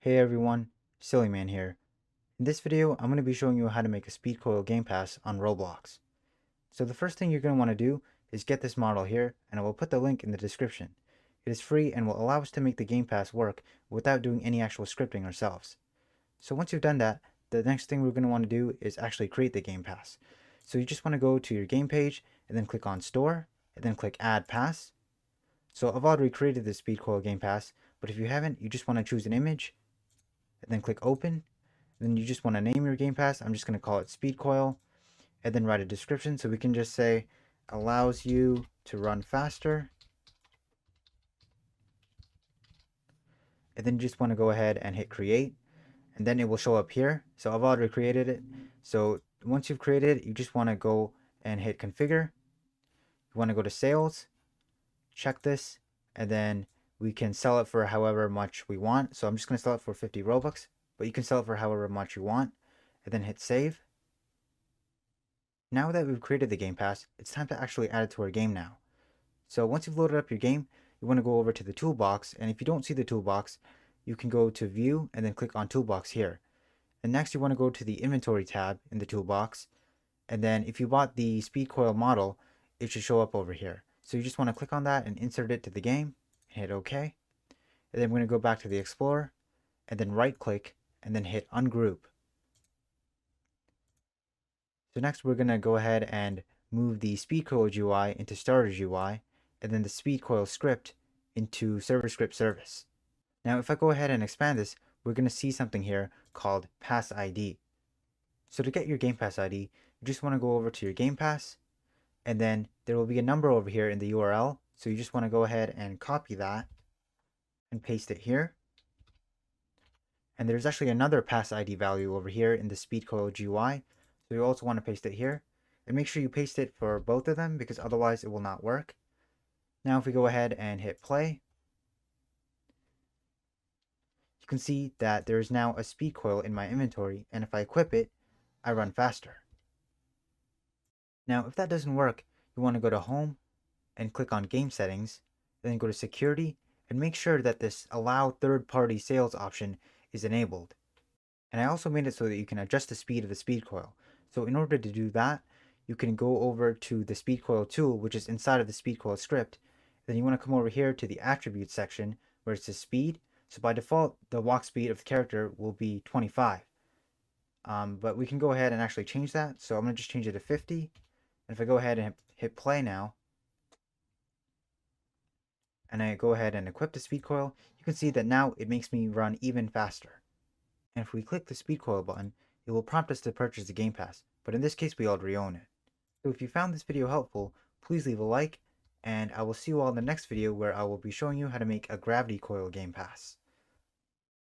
Hey everyone, Silly Man here. In this video, I'm going to be showing you how to make a speed coil game pass on Roblox. So the first thing you're going to want to do is get this model here, and I will put the link in the description. It is free and will allow us to make the game pass work without doing any actual scripting ourselves. So once you've done that, the next thing we're going to want to do is actually create the game pass. So you just want to go to your game page and then click on Store and then click Add Pass. So I've already created this speed coil game pass, but if you haven't, you just want to choose an image and then click Open. Then you just want to name your game pass. I'm just going to call it Speed Coil, and then write a description. So we can just say allows you to run faster. And then you just want to go ahead and hit create, and then it will show up here. So I've already created it. So once you've created it, you just want to go and hit configure. You want to go to sales, check this, and then we can sell it for however much we want. So I'm just going to sell it for 50 Robux, but you can sell it for however much you want, and then hit save. Now that we've created the game pass, it's time to actually add it to our game now. So once you've loaded up your game, you want to go over to the toolbox, and if you don't see the toolbox, you can go to view and then click on toolbox here. And next you want to go to the inventory tab in the toolbox, and then if you bought the speed coil model, it should show up over here. So you just want to click on that and insert it to the game, and hit OK. And then we're going to go back to the Explorer, and then right click, and then hit ungroup. So next we're going to go ahead and move the speed coil UI into starters UI, and then the speed coil script into server script service. Now if I go ahead and expand this, we're going to see something here called pass ID. So to get your game pass ID, you just want to go over to your game pass, and then there will be a number over here in the URL. So you just want to go ahead and copy that and paste it here. And there's actually another pass ID value over here in the speed coil GUI. So you also want to paste it here. And make sure you paste it for both of them because otherwise it will not work. Now if we go ahead and hit play, you can see that there is now a speed coil in my inventory, and if I equip it, I run faster. Now if that doesn't work, you want to go to home and click on game settings, then go to security and make sure that this allow third-party sales option is enabled. And I also made it so that you can adjust the speed of the speed coil. So in order to do that, you can go over to the speed coil tool, which is inside of the speed coil script. Then you want to come over here to the attributes section where it says speed. So by default, the walk speed of the character will be 25. But we can go ahead and actually change that. So I'm going to just change it to 50. And if I go ahead and hit play now, and I go ahead and equip the speed coil, you can see that now it makes me run even faster. And if we click the speed coil button, it will prompt us to purchase the game pass, but in this case we already own it. So if you found this video helpful, please leave a like, and I will see you all in the next video where I will be showing you how to make a gravity coil game pass.